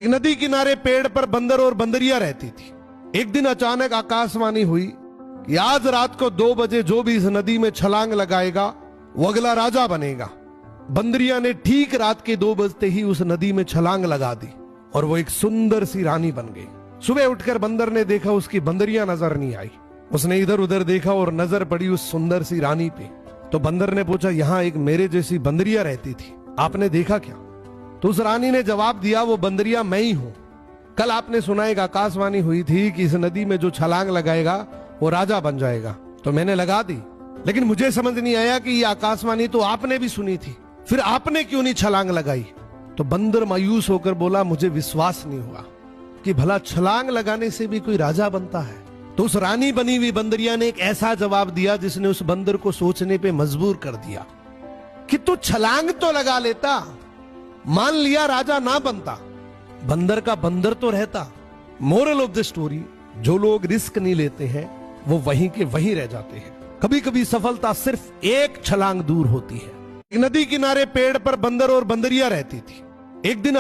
नदी किनारे पेड़ पर बंदर और बंदरिया रहती थी। एक दिन अचानक आकाशवाणी हुई कि आज रात को 2 बजे जो भी इस नदी में छलांग लगाएगा वो अगला राजा बनेगा। बंदरिया ने ठीक रात के 2 बजते ही उस नदी में छलांग लगा दी और वो एक सुंदर सी रानी बन गई। सुबह उठकर बंदर ने देखा उसकी बंदरिया नजर नहीं आई। उसने इधर उधर देखा और नजर पड़ी उस सुंदर सी रानी पे। तो बंदर ने पूछा, यहाँ एक मेरे जैसी बंदरिया रहती थी, आपने देखा क्या? तो उस रानी ने जवाब दिया, वो बंदरिया मैं ही हूं। कल आपने सुना एक आकाशवाणी हुई थी कि इस नदी में जो छलांग लगाएगा वो राजा बन जाएगा, तो मैंने लगा दी। लेकिन मुझे समझ नहीं आया कि ये आकाशवाणी तो आपने भी सुनी थी, फिर आपने क्यों नहीं छलांग लगाई? तो बंदर मायूस होकर बोला, मुझे विश्वास नहीं हुआ कि भला छलांग लगाने से भी कोई राजा बनता है। तो उस रानी बनी हुई बंदरिया ने एक ऐसा जवाब दिया जिसने उस बंदर को सोचने पे मजबूर कर दिया कि तू छलांग तो लगा लेता, मान लिया राजा ना बनता, बंदर का बंदर तो रहता। मोरल ऑफ द स्टोरी, जो लोग रिस्क नहीं लेते हैं वो वहीं के वहीं रह जाते हैं। कभी कभी सफलता सिर्फ एक छलांग दूर होती है। नदी किनारे पेड़ पर बंदर और बंदरिया रहती थी। एक दिन